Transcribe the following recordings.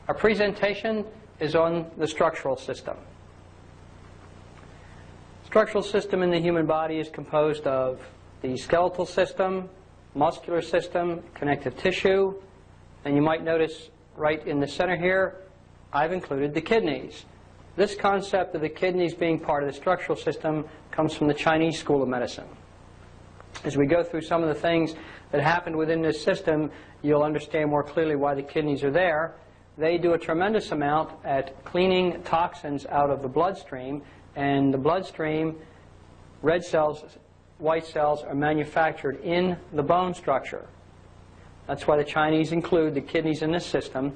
Our presentation is on the structural system. Structural system in the human body is composed of the skeletal system, muscular system, connective tissue, and you might notice right in the center here, I've included the kidneys. This concept of the kidneys being part of the structural system comes from the Chinese School of Medicine. As we go through some of the things that happened within this system, you'll understand more clearly why the kidneys are there. They do a tremendous amount at cleaning toxins out of the bloodstream, and the bloodstream, red cells, white cells are manufactured in the bone structure. That's why the Chinese include the kidneys in this system.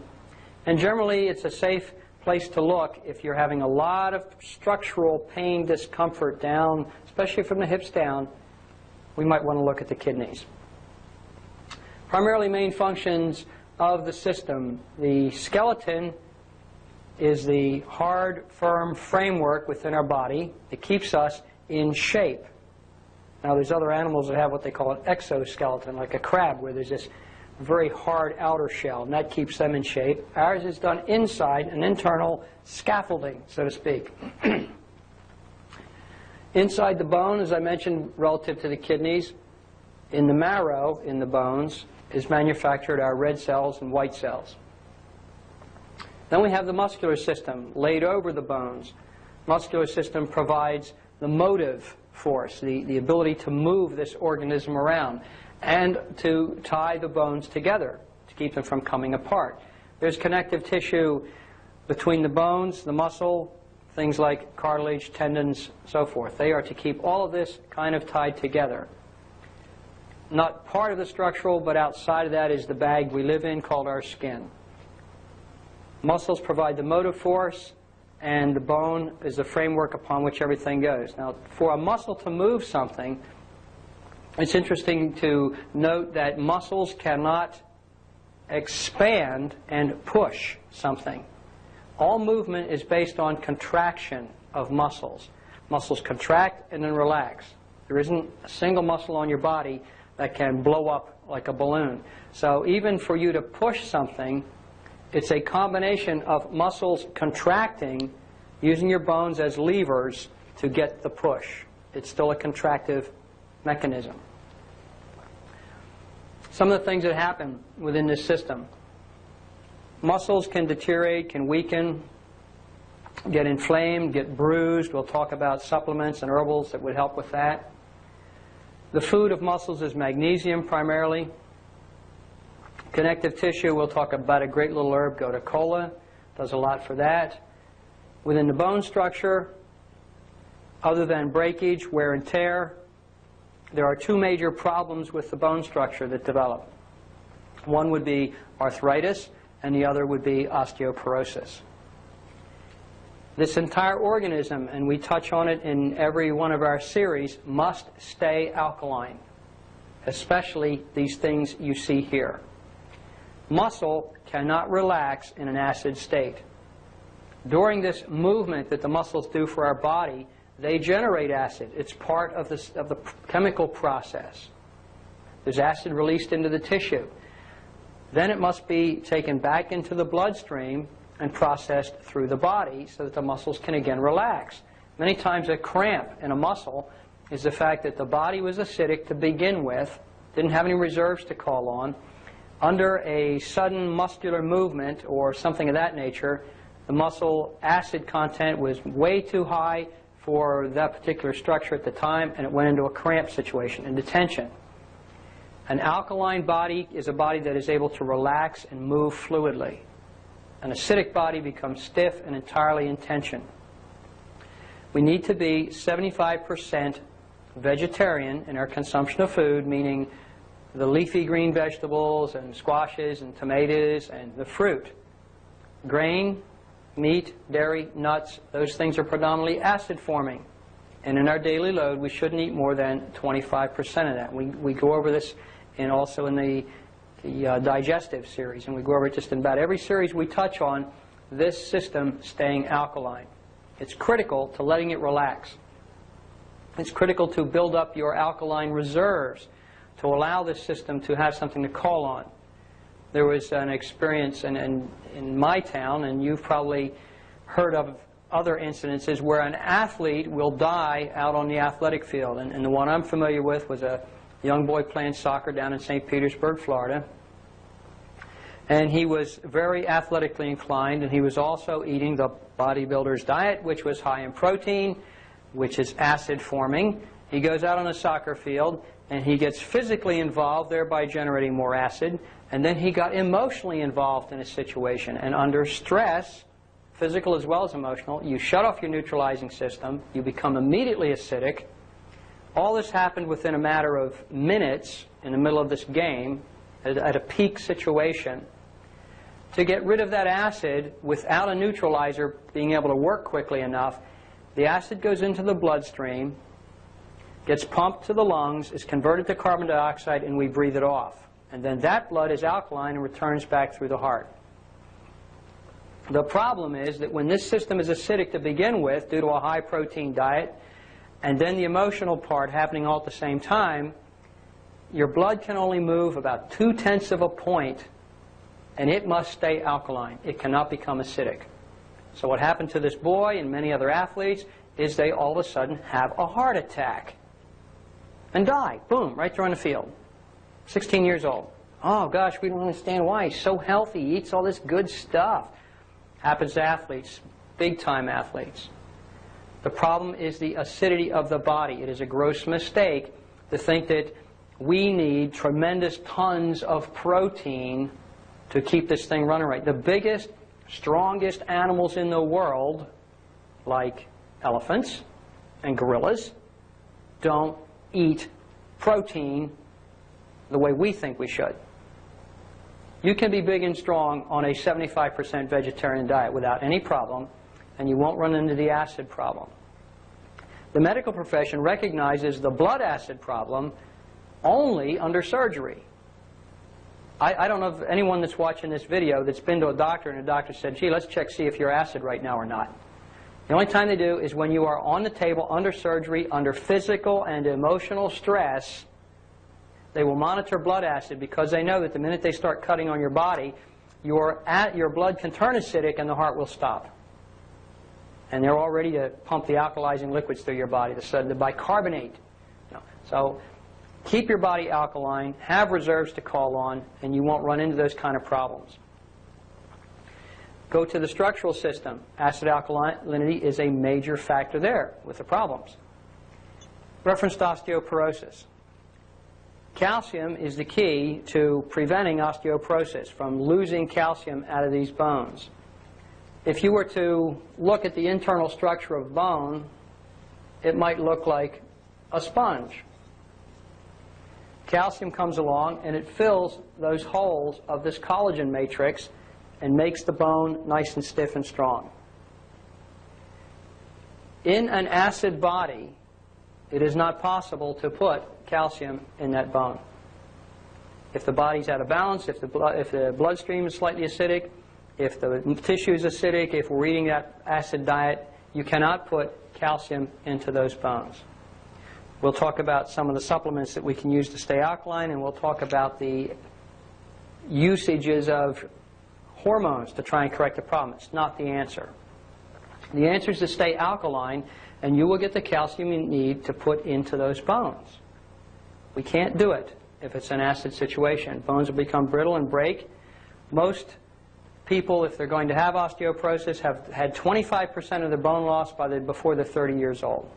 And generally, it's a safe place to look if you're having a lot of structural pain, discomfort down, especially from the hips down. We might want to look at the kidneys. Primarily main functions of the system. The skeleton is the hard, firm framework within our body that keeps us in shape. Now, there's other animals that have what they call an exoskeleton, like a crab, where there's this very hard outer shell, and that keeps them in shape. Ours is done inside, an internal scaffolding, so to speak. Inside the bone, as I mentioned, relative to the kidneys, in the marrow, in the bones, is manufactured our red cells and white cells. Then we have the muscular system laid over the bones. Muscular system provides the motive force, the ability to move this organism around and to tie the bones together to keep them from coming apart. There's connective tissue between the bones, the muscle, things like cartilage, tendons, so forth. They are to keep all of this kind of tied together. Not part of the structural, but outside of that is the bag we live in called our skin. Muscles provide the motive force, and the bone is the framework upon which everything goes. Now, for a muscle to move something, it's interesting to note that muscles cannot expand and push something. All movement is based on contraction of muscles. Muscles contract and then relax. There isn't a single muscle on your body that can blow up like a balloon. So even for you to push something, it's a combination of muscles contracting, using your bones as levers to get the push. It's still a contractive mechanism. Some of the things that happen within this system. Muscles can deteriorate, can weaken, get inflamed, get bruised. We'll talk about supplements and herbals that would help with that. The food of muscles is magnesium primarily. Connective tissue, we'll talk about a great little herb, gotu-kola, does a lot for that. Within the bone structure, other than breakage, wear and tear, there are two major problems with the bone structure that develop. One would be arthritis, and the other would be osteoporosis. This entire organism, and we touch on it in every one of our series, must stay alkaline, especially these things you see here. Muscle cannot relax in an acid state. During this movement that the muscles do for our body, they generate acid. It's part of the chemical process. There's acid released into the tissue. Then it must be taken back into the bloodstream and processed through the body so that the muscles can again relax. Many times a cramp in a muscle is the fact that the body was acidic to begin with, didn't have any reserves to call on. Under a sudden muscular movement or something of that nature, the muscle acid content was way too high for that particular structure at the time, and it went into a cramp situation, into tension. An alkaline body is a body that is able to relax and move fluidly. An acidic body becomes stiff and entirely in tension. We need to be 75% vegetarian in our consumption of food, meaning the leafy green vegetables and squashes and tomatoes and the fruit. Grain, meat, dairy, nuts, those things are predominantly acid forming. And in our daily load, we shouldn't eat more than 25% of that. We go over this also in the digestive series, and we go over it just in about every series we touch on, this system staying alkaline. It's critical to letting it relax. It's critical to build up your alkaline reserves to allow this system to have something to call on. There was an experience in my town, and you've probably heard of other incidences where an athlete will die out on the athletic field. And the one I'm familiar with was a young boy playing soccer down in St. Petersburg, Florida. And he was very athletically inclined, and he was also eating the bodybuilder's diet, which was high in protein, which is acid forming. He goes out on a soccer field, and he gets physically involved, thereby generating more acid. And then he got emotionally involved in a situation. And under stress, physical as well as emotional, you shut off your neutralizing system, you become immediately acidic. All this happened within a matter of minutes in the middle of this game at a peak situation. To get rid of that acid without a neutralizer being able to work quickly enough, the acid goes into the bloodstream, gets pumped to the lungs, is converted to carbon dioxide, and we breathe it off. And then that blood is alkaline and returns back through the heart. The problem is that when this system is acidic to begin with, due to a high protein diet, and then the emotional part happening all at the same time, your blood can only move about 0.2 of a point, and it must stay alkaline. It cannot become acidic. So what happened to this boy and many other athletes is they all of a sudden have a heart attack and die. Boom, right there on the field. 16 years old. Oh gosh, we don't understand why. He's so healthy. He eats all this good stuff. Happens to athletes, big-time athletes. The problem is the acidity of the body. It is a gross mistake to think that we need tremendous tons of protein to keep this thing running right. The biggest, strongest animals in the world, like elephants and gorillas, don't eat protein the way we think we should. You can be big and strong on a 75% vegetarian diet without any problem, and you won't run into the acid problem. The medical profession recognizes the blood acid problem only under surgery. I don't know of anyone that's watching this video that's been to a doctor and the doctor said, gee, let's check, see if you're acid right now or not. The only time they do is when you are on the table under surgery, under physical and emotional stress. They will monitor blood acid because they know that the minute they start cutting on your body, your blood can turn acidic and the heart will stop. And they're all ready to pump the alkalizing liquids through your body, the bicarbonate. So keep your body alkaline, have reserves to call on, and you won't run into those kind of problems. Go to the structural system. Acid alkalinity is a major factor there with the problems. Reference to osteoporosis. Calcium is the key to preventing osteoporosis, from losing calcium out of these bones. If you were to look at the internal structure of bone, it might look like a sponge. Calcium comes along and it fills those holes of this collagen matrix and makes the bone nice and stiff and strong. In an acid body, it is not possible to put calcium in that bone. If the body's out of balance, if the bloodstream is slightly acidic, if the tissue is acidic, if we're eating that acid diet, you cannot put calcium into those bones. We'll talk about some of the supplements that we can use to stay alkaline, and we'll talk about the usages of hormones to try and correct the problem. It's not the answer. The answer is to stay alkaline, and you will get the calcium you need to put into those bones. We can't do it if it's an acid situation. Bones will become brittle and break. Most people, if they're going to have osteoporosis, have had 25% of their bone loss before they're 30 years old.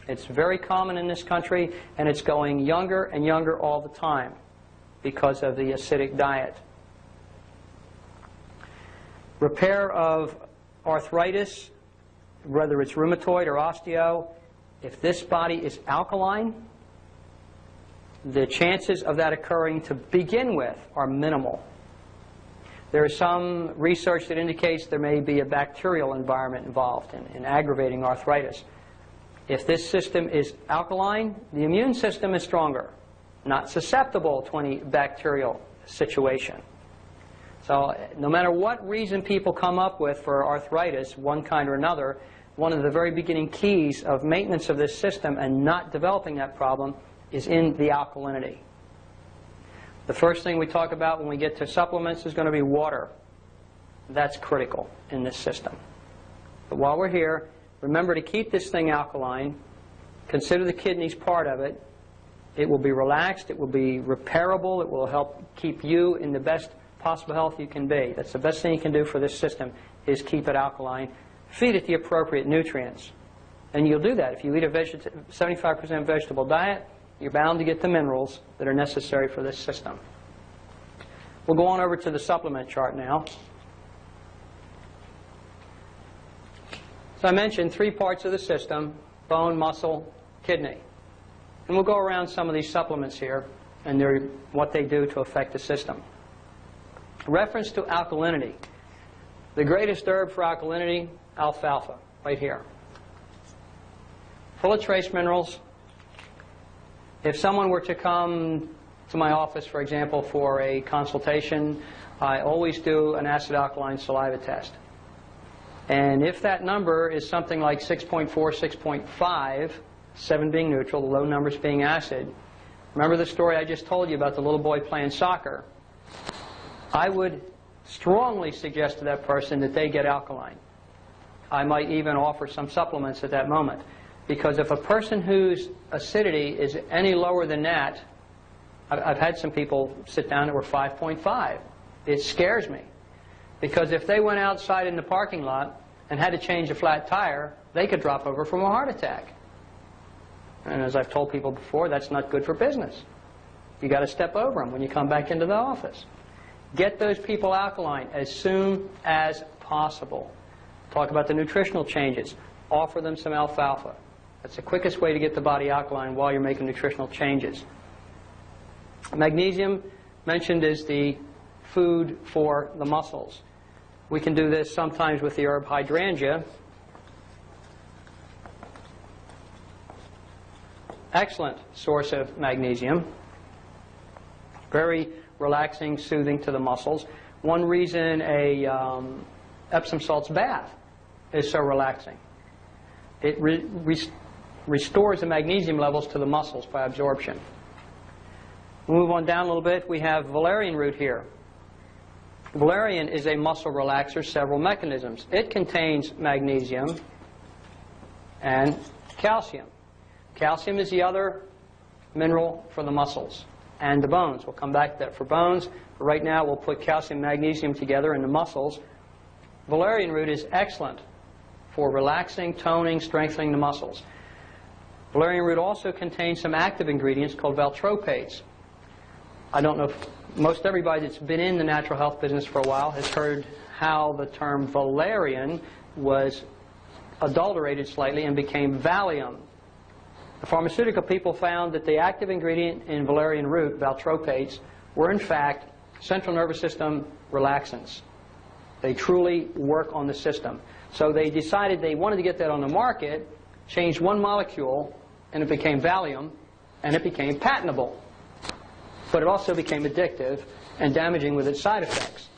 It's very common in this country, and it's going younger and younger all the time because of the acidic diet. Repair of arthritis, whether it's rheumatoid or osteo, if this body is alkaline, the chances of that occurring to begin with are minimal. There is some research that indicates there may be a bacterial environment involved in aggravating arthritis. If this system is alkaline, the immune system is stronger, not susceptible to any bacterial situation. So no matter what reason people come up with for arthritis, one kind or another, one of the very beginning keys of maintenance of this system and not developing that problem is in the alkalinity. The first thing we talk about when we get to supplements is going to be water. That's critical in this system. But while we're here, remember to keep this thing alkaline. Consider the kidneys part of it. It will be relaxed. It will be repairable. It will help keep you in the best possible health you can be. That's the best thing you can do for this system, is keep it alkaline. Feed it the appropriate nutrients. And you'll do that. If you eat a 75% vegetable diet, you're bound to get the minerals that are necessary for this system. We'll go on over to the supplement chart now. So I mentioned 3 parts of the system: bone, muscle, kidney. And we'll go around some of these supplements here and what they do to affect the system. Reference to alkalinity. The greatest herb for alkalinity, alfalfa, right here. Full of trace minerals. If someone were to come to my office, for example, for a consultation, I always do an acid-alkaline saliva test. And if that number is something like 6.4, 6.5, 7 being neutral, the low numbers being acid, remember the story I just told you about the little boy playing soccer? I would strongly suggest to that person that they get alkaline. I might even offer some supplements at that moment. Because if a person whose acidity is any lower than that, I've had some people sit down that were 5.5. It scares me. Because if they went outside in the parking lot and had to change a flat tire, they could drop over from a heart attack. And as I've told people before, that's not good for business. You've got to step over them when you come back into the office. Get those people alkaline as soon as possible. Talk about the nutritional changes. Offer them some alfalfa. That's the quickest way to get the body alkaline while you're making nutritional changes. Magnesium, mentioned, is the food for the muscles. We can do this sometimes with the herb hydrangea. Excellent source of magnesium. Very relaxing, soothing to the muscles. One reason a Epsom salts bath is so relaxing. It restores the magnesium levels to the muscles by absorption. We'll move on down a little bit. We have valerian root here. Valerian is a muscle relaxer, several mechanisms. It contains magnesium and calcium. Calcium is the other mineral for the muscles and the bones. We'll come back to that for bones. But right now we'll put calcium and magnesium together in the muscles. Valerian root is excellent for relaxing, toning, strengthening the muscles. Valerian root also contains some active ingredients called valtropates. I don't know if most everybody that's been in the natural health business for a while has heard how the term valerian was adulterated slightly and became Valium. The pharmaceutical people found that the active ingredient in valerian root, valtropates, were in fact central nervous system relaxants. They truly work on the system. So they decided they wanted to get that on the market, changed one molecule, and it became Valium, and it became patentable. But it also became addictive and damaging with its side effects.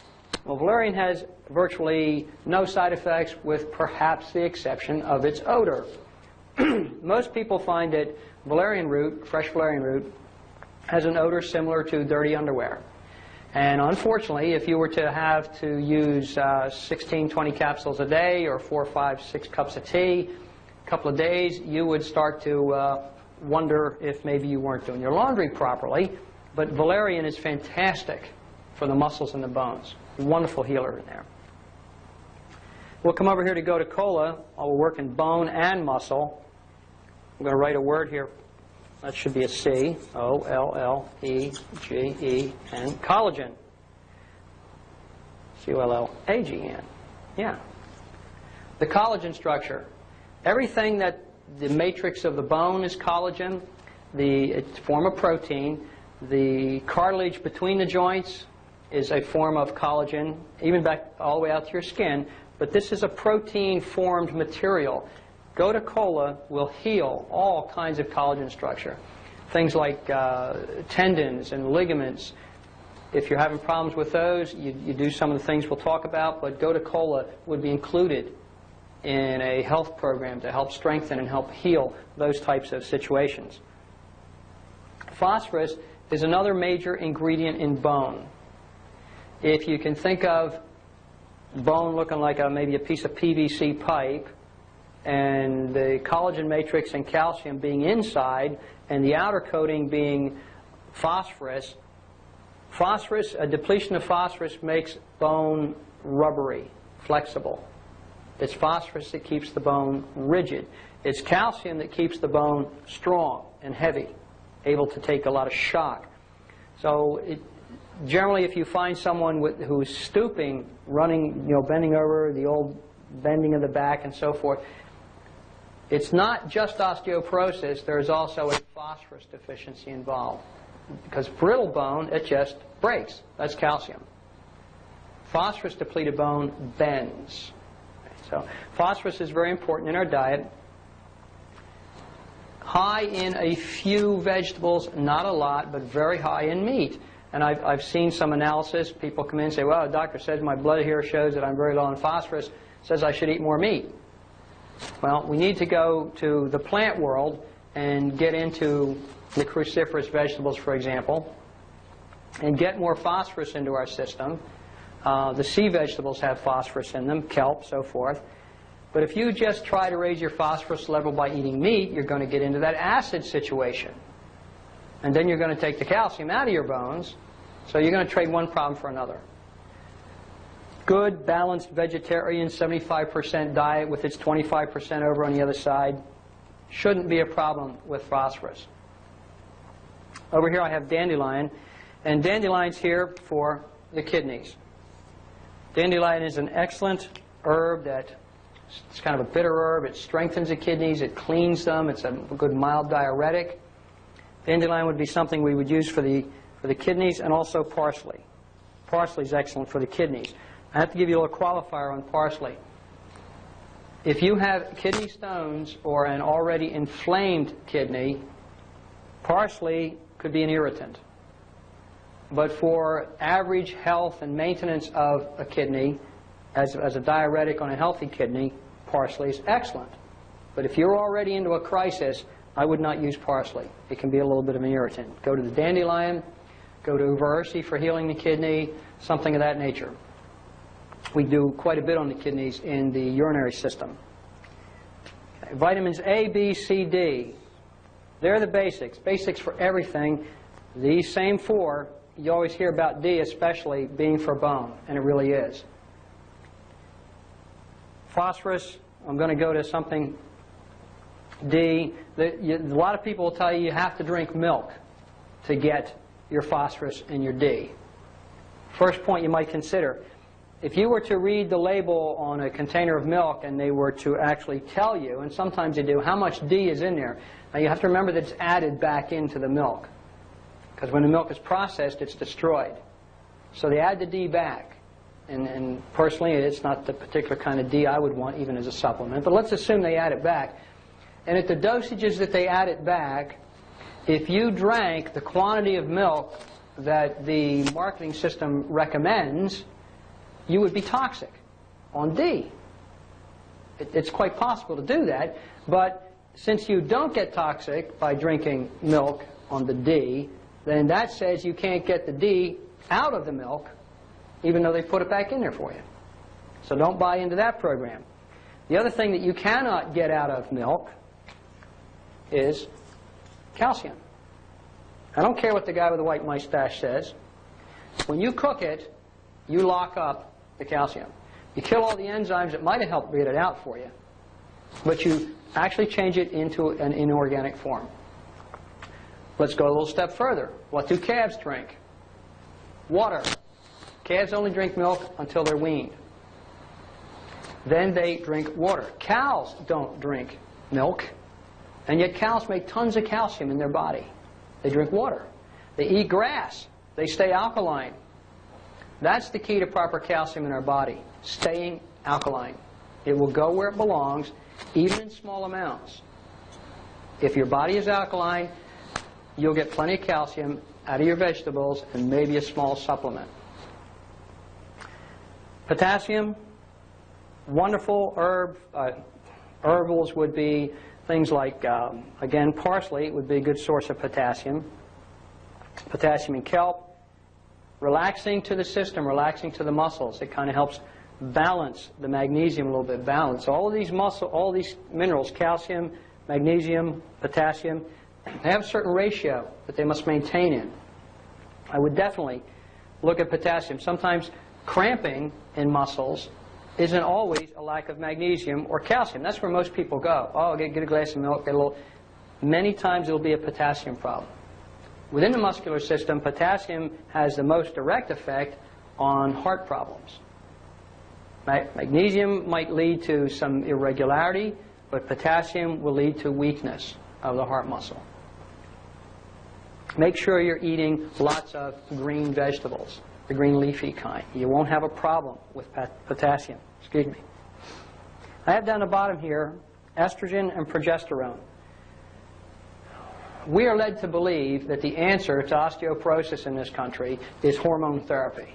Well, valerian has virtually no side effects, with perhaps the exception of its odor. Most people find that valerian root, fresh valerian root, has an odor similar to dirty underwear. And unfortunately, if you were to have to use 16, 20 capsules a day, or 4, 5, 6 cups of tea, a couple of days, you would start to wonder if maybe you weren't doing your laundry properly. But valerian is fantastic for the muscles and the bones. Wonderful healer in there. We'll come over here to go to cola. I'll work in bone and muscle. I'm going to write a word here. That should be a C. O-L-L-E-G-E-N. Collagen. C-O-L-L-A-G-N. Yeah. The collagen structure. Everything that the matrix of the bone is collagen. It's a form of protein. The cartilage between the joints is a form of collagen, even back all the way out to your skin. But this is a protein-formed material. Gotu kola will heal all kinds of collagen structure. Things like tendons and ligaments. If you're having problems with those, you do some of the things we'll talk about, but Gotu kola would be included in a health program to help strengthen and help heal those types of situations. Phosphorus is another major ingredient in bone. If you can think of bone looking like maybe a piece of PVC pipe, and the collagen matrix and calcium being inside, and the outer coating being phosphorus, a depletion of phosphorus makes bone rubbery, flexible. It's phosphorus that keeps the bone rigid. It's calcium that keeps the bone strong and heavy, able to take a lot of shock. So generally, if you find someone who's stooping, running, bending over, the old bending of the back and so forth, it's not just osteoporosis. There's also a phosphorus deficiency involved. Because brittle bone, it just breaks. That's calcium. Phosphorus-depleted bone bends. So phosphorus is very important in our diet. High in a few vegetables, not a lot, but very high in meat. And I've seen some analysis. People come in and say, well, the doctor says my blood here shows that I'm very low in phosphorus, says I should eat more meat. Well, we need to go to the plant world and get into the cruciferous vegetables, for example, and get more phosphorus into our system. The sea vegetables have phosphorus in them, kelp, so forth. But if you just try to raise your phosphorus level by eating meat, you're going to get into that acid situation. And then you're going to take the calcium out of your bones, so you're going to trade one problem for another. Good, balanced vegetarian, 75% diet with its 25% over on the other side shouldn't be a problem with phosphorus. Over here I have dandelion, and dandelion's here for the kidneys. Dandelion is an excellent herb it's kind of a bitter herb. It strengthens the kidneys, it cleans them, it's a good mild diuretic. Dandelion would be something we would use for the kidneys, and also parsley. Parsley is excellent for the kidneys. I have to give you a little qualifier on parsley. If you have kidney stones or an already inflamed kidney, parsley could be an irritant. But for average health and maintenance of a kidney, as a diuretic on a healthy kidney, parsley is excellent. But if you're already into a crisis, I would not use parsley. It can be a little bit of an irritant. Go to the dandelion, go to uvarusi for healing the kidney, something of that nature. We do quite a bit on the kidneys in the urinary system. Okay. Vitamins A, B, C, D. They're the basics. Basics for everything. These same four, you always hear about D especially being for bone, and it really is. Phosphorus, I'm going to go to something D. A lot of people will tell you have to drink milk to get your phosphorus and your D. First point you might consider, if you were to read the label on a container of milk and they were to actually tell you, and sometimes they do, how much D is in there, now you have to remember that it's added back into the milk. Because when the milk is processed, it's destroyed. So they add the D back. And personally, it's not the particular kind of D I would want even as a supplement. But let's assume they add it back. And at the dosages that they add it back, if you drank the quantity of milk that the marketing system recommends, you would be toxic on D. It's quite possible to do that, but since you don't get toxic by drinking milk on the D, then that says you can't get the D out of the milk, even though they put it back in there for you. So don't buy into that program. The other thing that you cannot get out of milk is calcium. I don't care what the guy with the white mustache says. When you cook it, you lock up the calcium. You kill all the enzymes that might have helped get it out for you, but you actually change it into an inorganic form. Let's go a little step further. What do calves drink? Water. Calves only drink milk until they're weaned. Then they drink water. Cows don't drink milk, and yet cows make tons of calcium in their body. They drink water. They eat grass. They stay alkaline. That's the key to proper calcium in our body, staying alkaline. It will go where it belongs, even in small amounts. If your body is alkaline, you'll get plenty of calcium out of your vegetables and maybe a small supplement. Potassium, wonderful herbals would be things like, again, parsley would be a good source of potassium. Potassium in kelp, relaxing to the system, relaxing to the muscles. It kind of helps balance the magnesium a little bit. Balance all of these minerals, calcium, magnesium, potassium, they have a certain ratio that they must maintain in. I would definitely look at potassium. Sometimes cramping in muscles isn't always a lack of magnesium or calcium. That's where most people go. Oh, get a glass of milk, get a little. Many times it'll be a potassium problem. Within the muscular system, potassium has the most direct effect on heart problems. Magnesium might lead to some irregularity, but potassium will lead to weakness of the heart muscle. Make sure you're eating lots of green vegetables, the green leafy kind. You won't have a problem with potassium. Excuse me. I have down the bottom here estrogen and progesterone. We are led to believe that the answer to osteoporosis in this country is hormone therapy.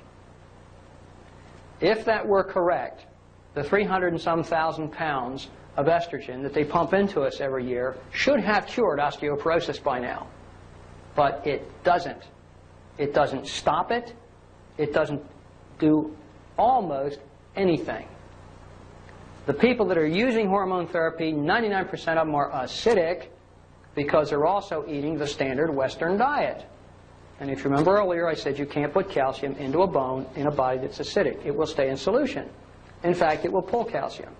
If that were correct, the 300 and some thousand pounds of estrogen that they pump into us every year should have cured osteoporosis by now. But it doesn't. It doesn't stop it. It doesn't do almost anything. The people that are using hormone therapy, 99% of them are acidic because they're also eating the standard Western diet. And if you remember earlier, I said you can't put calcium into a bone in a body that's acidic. It will stay in solution. In fact, it will pull calcium.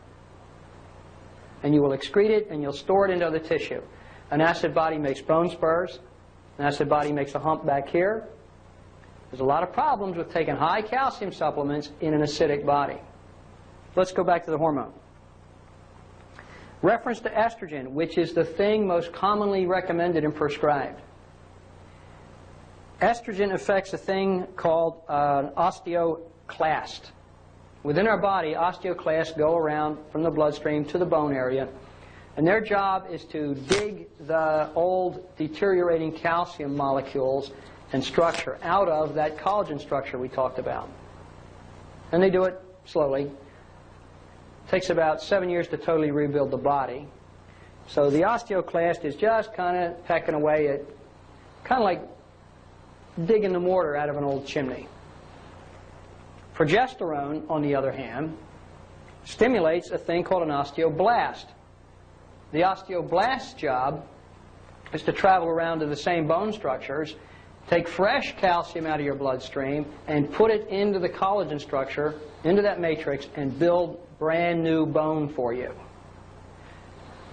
And you will excrete it and you'll store it into other tissue. An acid body makes bone spurs. An acid body makes a hump back here. There's a lot of problems with taking high calcium supplements in an acidic body. Let's go back to the hormone. Reference to estrogen, which is the thing most commonly recommended and prescribed. Estrogen affects a thing called osteoclast. Within our body, osteoclasts go around from the bloodstream to the bone area, and their job is to dig the old deteriorating calcium molecules and structure out of that collagen structure we talked about. And they do it slowly. It takes about 7 years to totally rebuild the body. So the osteoclast is just kind of pecking away at, kind of like digging the mortar out of an old chimney. Progesterone, on the other hand, stimulates a thing called an osteoblast. The osteoblast's job is to travel around to the same bone structures, take fresh calcium out of your bloodstream, and put it into the collagen structure, into that matrix, and build brand new bone for you.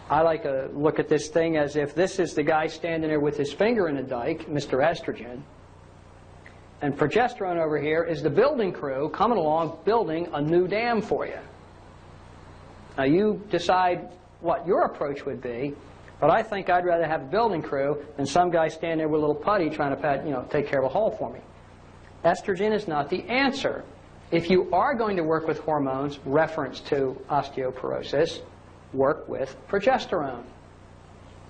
I like to look at this thing as if this is the guy standing there with his finger in the dike, Mr. Estrogen, and progesterone over here is the building crew coming along building a new dam for you. Now you decide what your approach would be, but I think I'd rather have a building crew than some guy standing there with a little putty trying to take care of a hole for me. Estrogen is not the answer. If you are going to work with hormones, reference to osteoporosis, work with progesterone.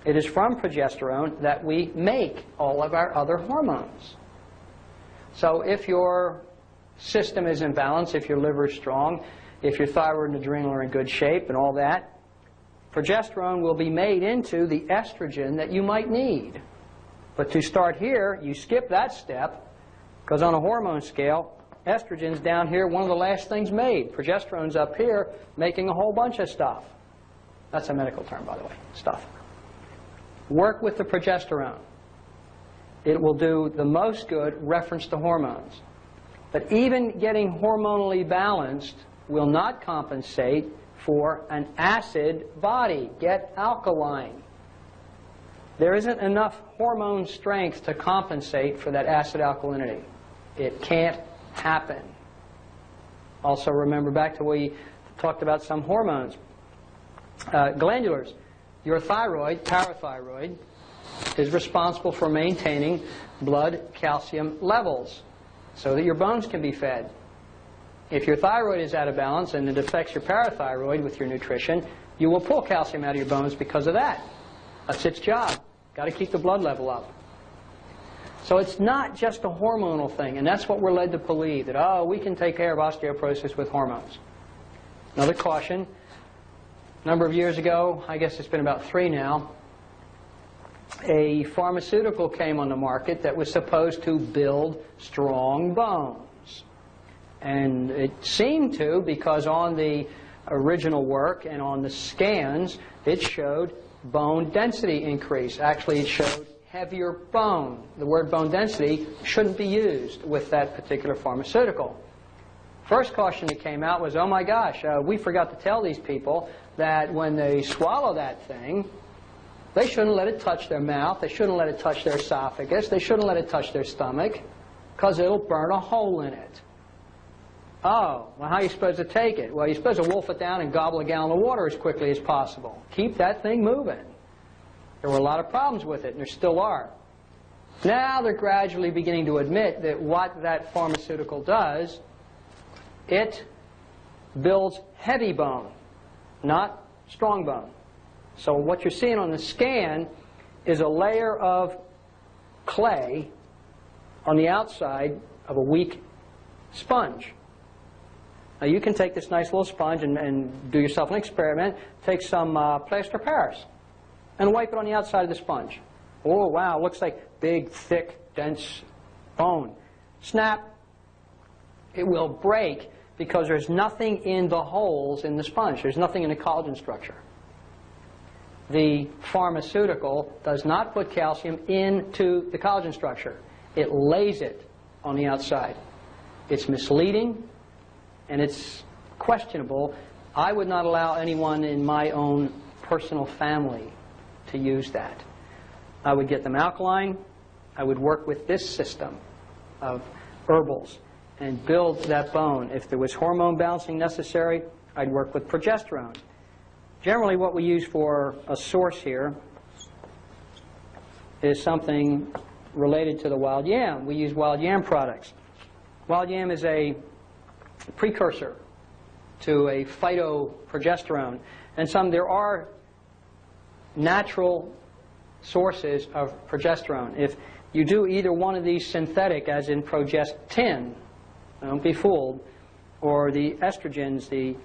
It is from progesterone that we make all of our other hormones. So if your system is in balance, if your liver is strong, if your thyroid and adrenal are in good shape and all that, progesterone will be made into the estrogen that you might need. But to start here, you skip that step, because on a hormone scale, estrogen's down here, one of the last things made. Progesterone's up here, making a whole bunch of stuff. That's a medical term, by the way, stuff. Work with the progesterone. It will do the most good reference to hormones. But even getting hormonally balanced will not compensate for an acid body. Get alkaline. There isn't enough hormone strength to compensate for that acid alkalinity. It can't happen. Also remember back to we talked about some hormones. Glandulars. Your thyroid, parathyroid, is responsible for maintaining blood calcium levels so that your bones can be fed. If your thyroid is out of balance and it affects your parathyroid with your nutrition, you will pull calcium out of your bones because of that. That's its job. Got to keep the blood level up. So it's not just a hormonal thing, and that's what we're led to believe, that, oh, we can take care of osteoporosis with hormones. Another caution. A number of years ago, I guess it's been about 3 now, a pharmaceutical came on the market that was supposed to build strong bones. And it seemed to, because on the original work and on the scans, it showed bone density increase. Actually, it showed heavier bone. The word bone density shouldn't be used with that particular pharmaceutical. First caution that came out was, oh my gosh, we forgot to tell these people that when they swallow that thing, they shouldn't let it touch their mouth, they shouldn't let it touch their esophagus, they shouldn't let it touch their stomach, because it'll burn a hole in it. Oh, well, how are you supposed to take it? Well, you're supposed to wolf it down and gobble a gallon of water as quickly as possible. Keep that thing moving. There were a lot of problems with it, and there still are. Now they're gradually beginning to admit that what that pharmaceutical does, it builds heavy bone, not strong bone. So what you're seeing on the scan is a layer of clay on the outside of a weak sponge. Now you can take this nice little sponge and do yourself an experiment. Take some plaster Paris and wipe it on the outside of the sponge. Oh wow, looks like big, thick, dense bone. Snap. It will break because there's nothing in the holes in the sponge. There's nothing in the collagen structure. The pharmaceutical does not put calcium into the collagen structure. It lays it on the outside. It's misleading and it's questionable. I would not allow anyone in my own personal family to use that. I would get them alkaline. I would work with this system of herbals and build that bone. If there was hormone balancing necessary, I'd work with progesterone. Generally, what we use for a source here is something related to the wild yam. We use wild yam products. Wild yam is a precursor to a phytoprogesterone. And there are natural sources of progesterone. If you do either one of these synthetic, as in progestin, don't be fooled, or the estrogens, the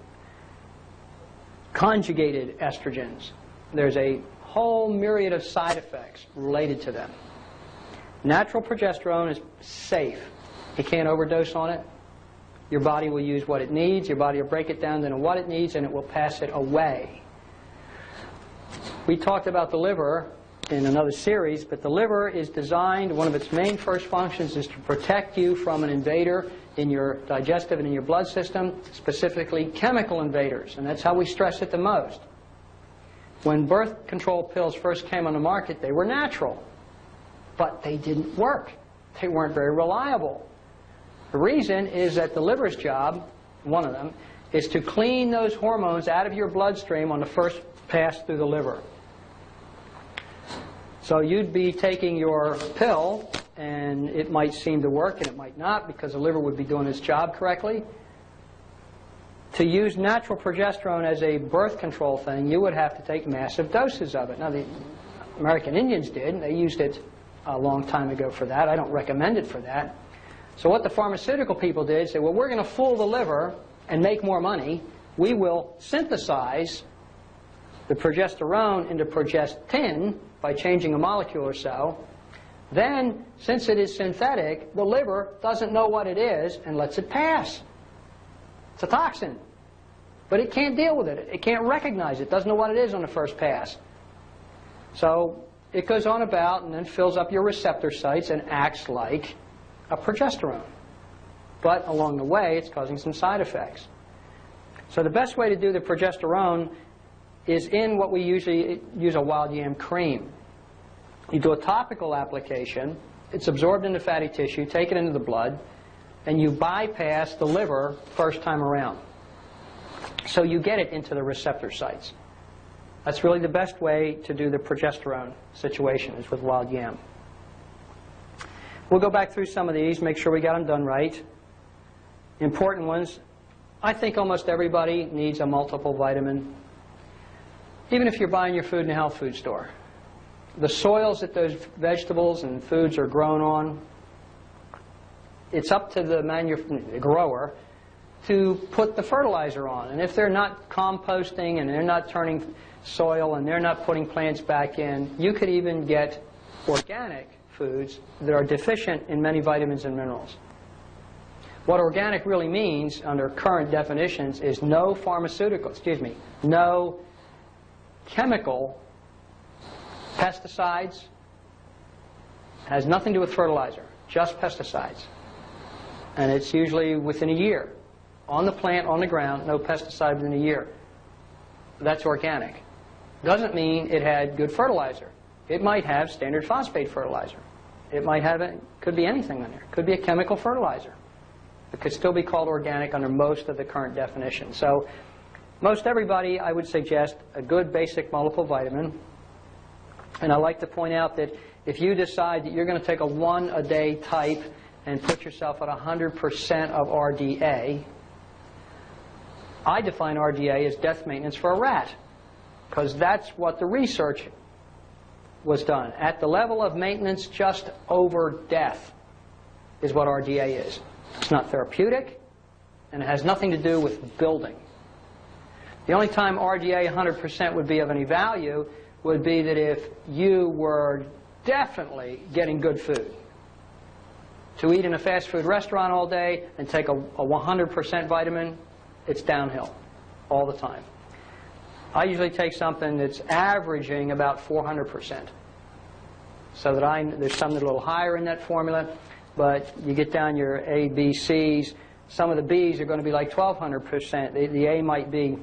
conjugated estrogens, there's a whole myriad of side effects related to them. Natural progesterone is safe. You can't overdose on it. Your body will use what it needs. Your body will break it down into what it needs, and it will pass it away. We talked about the liver in another series, but the liver is designed, one of its main first functions is to protect you from an invader in your digestive and in your blood system, specifically chemical invaders, and that's how we stress it the most. When birth control pills first came on the market, they were natural, but they didn't work. They weren't very reliable. The reason is that the liver's job, one of them, is to clean those hormones out of your bloodstream on the first pass through the liver. So you'd be taking your pill, and it might seem to work, and it might not, because the liver would be doing its job correctly. To use natural progesterone as a birth control thing, you would have to take massive doses of it. Now, the American Indians did. They used it a long time ago for that. I don't recommend it for that. So what the pharmaceutical people did, say, well, we're going to fool the liver and make more money. We will synthesize the progesterone into progestin by changing a molecule or so. Then, since it is synthetic, the liver doesn't know what it is and lets it pass. It's a toxin. But it can't deal with it. It can't recognize it. It doesn't know what it is on the first pass. So it goes on about and then fills up your receptor sites and acts like a progesterone. But along the way, it's causing some side effects. So the best way to do the progesterone is in what we usually use, a wild yam cream. You do a topical application, it's absorbed into fatty tissue, take it into the blood, and you bypass the liver first time around. So you get it into the receptor sites. That's really the best way to do the progesterone situation, is with wild yam. We'll go back through some of these, make sure we got them done right. Important ones. I think almost everybody needs a multiple vitamin, even if you're buying your food in a health food store. The soils that those vegetables and foods are grown on, it's up to the grower to put the fertilizer on. And if they're not composting and they're not turning soil and they're not putting plants back in, you could even get organic foods that are deficient in many vitamins and minerals. What organic really means under current definitions is no no chemical pesticides, has nothing to do with fertilizer, just pesticides. And it's usually within a year. On the plant, on the ground, no pesticide within a year. That's organic. Doesn't mean it had good fertilizer. It might have standard phosphate fertilizer. It might have, could be anything in there. It could be a chemical fertilizer. It could still be called organic under most of the current definitions. So most everybody, I would suggest a good basic multivitamin. And I like to point out that if you decide that you're going to take a 1-a-day type and put yourself at 100% of RDA, I define RDA as death maintenance for a rat, because that's what the research was done. At the level of maintenance just over death is what RDA is. It's not therapeutic, and it has nothing to do with building. The only time RDA 100% would be of any value would be that if you were definitely getting good food. To eat in a fast food restaurant all day and take a 100% vitamin, it's downhill all the time. I usually take something that's averaging about 400%. So that there's some that are a little higher in that formula, but you get down your A, B, C's. Some of the B's are going to be like 1,200%. The A might be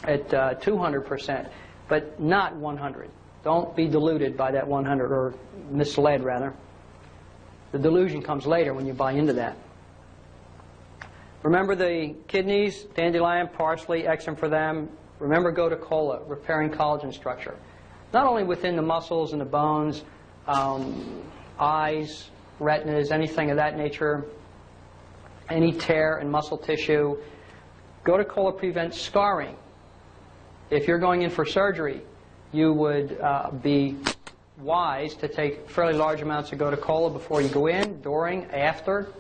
at 200%, but not 100. Don't be deluded by that 100, or misled rather. The delusion comes later when you buy into that. Remember the kidneys, dandelion, parsley, excellent for them. Remember gotu kola, repairing collagen structure. Not only within the muscles and the bones, eyes, retinas, anything of that nature, any tear in muscle tissue. Gotu kola prevents scarring. If you're going in for surgery, you would be wise to take fairly large amounts of gotu kola before you go in, during, after.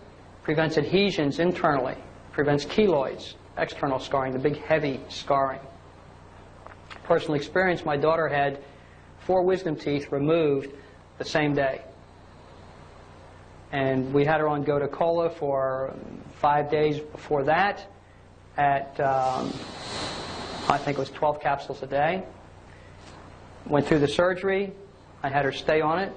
Prevents adhesions internally. Prevents keloids, external scarring, the big heavy scarring. Personal experience, my daughter had 4 wisdom teeth removed the same day. And we had her on gotu kola for 5 days before that at, I think it was 12 capsules a day. Went through the surgery. I had her stay on it.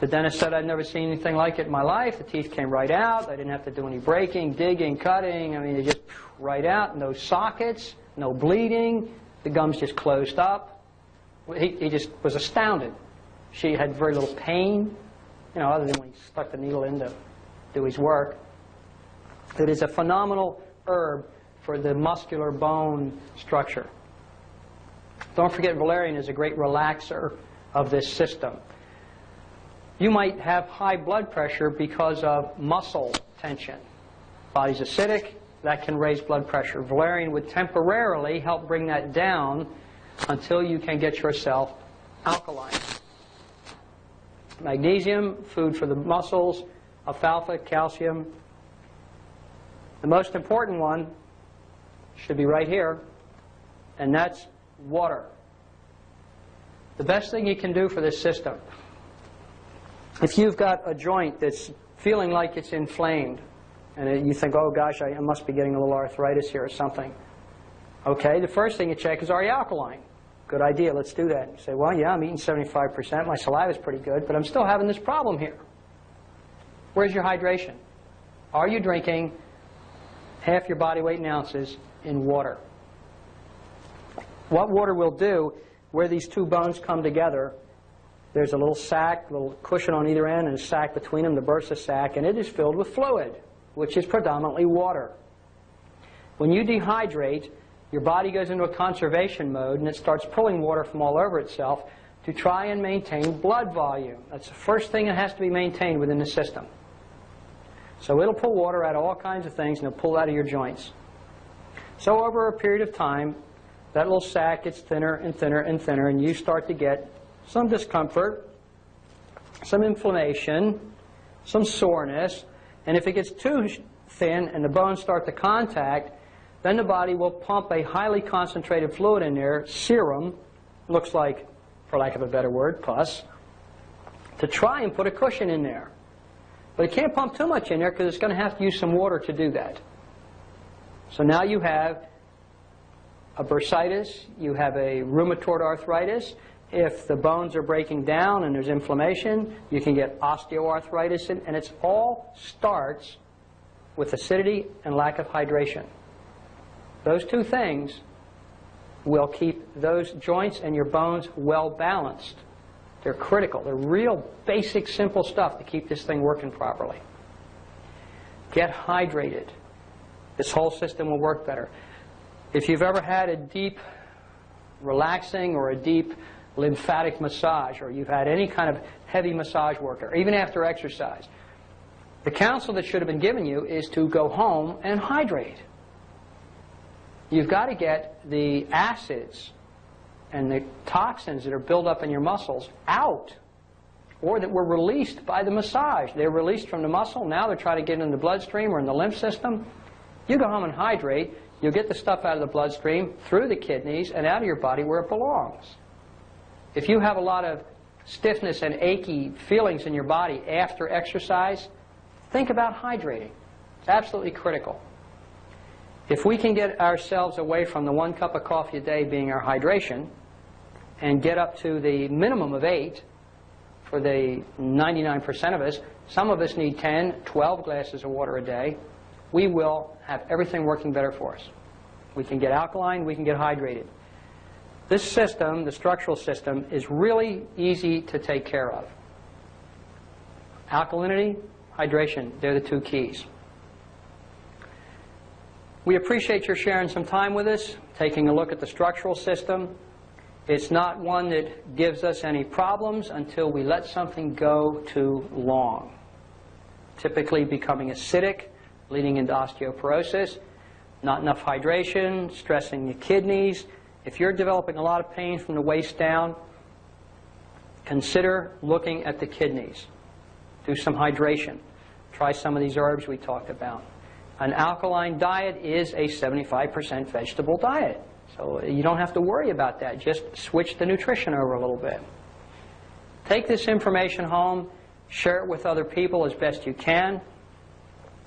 The dentist said I'd never seen anything like it in my life. The teeth came right out. I didn't have to do any breaking, digging, cutting. I mean, they just right out. No sockets, no bleeding. The gums just closed up. He just was astounded. She had very little pain, you know, other than when he stuck the needle in to do his work. It is a phenomenal herb for the muscular bone structure. Don't forget, valerian is a great relaxer of this system. You might have high blood pressure because of muscle tension. Body's acidic, that can raise blood pressure. Valerian would temporarily help bring that down until you can get yourself alkaline. Magnesium, food for the muscles, alfalfa, calcium. The most important one should be right here, and that's water. The best thing you can do for this system, if you've got a joint that's feeling like it's inflamed, and you think, oh gosh, I must be getting a little arthritis here or something. Okay, the first thing you check is, are you alkaline? Good idea, let's do that. You say, well, yeah, I'm eating 75%, my saliva's pretty good, but I'm still having this problem here. Where's your hydration? Are you drinking half your body weight in ounces in water? What water will do, where these two bones come together, there's a little sac, a little cushion on either end, and a sac between them, the bursa sac, and it is filled with fluid, which is predominantly water. When you dehydrate, your body goes into a conservation mode, and it starts pulling water from all over itself to try and maintain blood volume. That's the first thing that has to be maintained within the system. So it'll pull water out of all kinds of things, and it'll pull out of your joints. So over a period of time, that little sac gets thinner and thinner and thinner, and you start to get some discomfort, some inflammation, some soreness, and if it gets too thin and the bones start to contact, then the body will pump a highly concentrated fluid in there, serum, looks like, for lack of a better word, pus, to try and put a cushion in there. But it can't pump too much in there because it's going to have to use some water to do that. So now you have a bursitis, you have a rheumatoid arthritis. If the bones are breaking down and there's inflammation, you can get osteoarthritis, and it all starts with acidity and lack of hydration. Those two things will keep those joints and your bones well balanced. They're critical. They're real basic, simple stuff to keep this thing working properly. Get hydrated. This whole system will work better. If you've ever had a deep relaxing or a deep lymphatic massage, or you've had any kind of heavy massage work, or even after exercise, the counsel that should have been given you is to go home and hydrate. You've got to get the acids and the toxins that are built up in your muscles out, or that were released by the massage. They're released from the muscle, now they're trying to get in the bloodstream or in the lymph system. You go home and hydrate, you'll get the stuff out of the bloodstream, through the kidneys, and out of your body where it belongs. If you have a lot of stiffness and achy feelings in your body after exercise, think about hydrating. It's absolutely critical. If we can get ourselves away from the 1 cup of coffee a day being our hydration, and get up to the minimum of 8 for the 99% of us, some of us need 10, 12 glasses of water a day, we will have everything working better for us. We can get alkaline, we can get hydrated. This system, the structural system, is really easy to take care of. Alkalinity, hydration, they're the two keys. We appreciate your sharing some time with us, taking a look at the structural system. It's not one that gives us any problems until we let something go too long. Typically becoming acidic, leading into osteoporosis, not enough hydration, stressing the kidneys. If you're developing a lot of pain from the waist down, consider looking at the kidneys. Do some hydration. Try some of these herbs we talked about. An alkaline diet is a 75% vegetable diet. So you don't have to worry about that. Just switch the nutrition over a little bit. Take this information home. Share it with other people as best you can.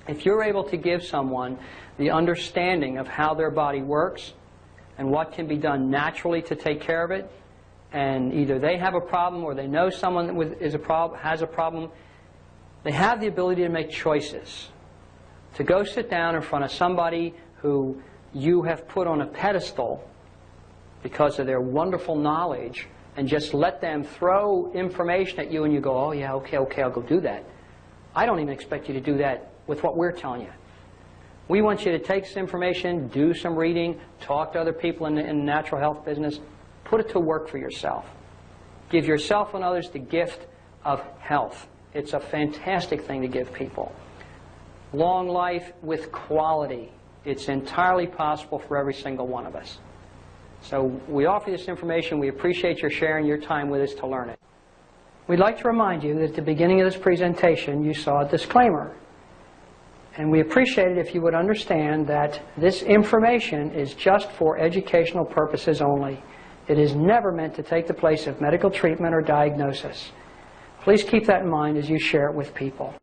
If you're able to give someone the understanding of how their body works and what can be done naturally to take care of it, and either they have a problem or they know someone that has a problem, they have the ability to make choices. To go sit down in front of somebody who you have put on a pedestal because of their wonderful knowledge and just let them throw information at you and you go, oh yeah, okay, I'll go do that. I don't even expect you to do that with what we're telling you. We want you to take this information, do some reading, talk to other people in the natural health business, put it to work for yourself. Give yourself and others the gift of health. It's a fantastic thing to give people. Long life with quality. It's entirely possible for every single one of us. So we offer this information. We appreciate your sharing your time with us to learn it. We'd like to remind you that at the beginning of this presentation you saw a disclaimer. And we appreciate it if you would understand that this information is just for educational purposes only. It is never meant to take the place of medical treatment or diagnosis. Please keep that in mind as you share it with people.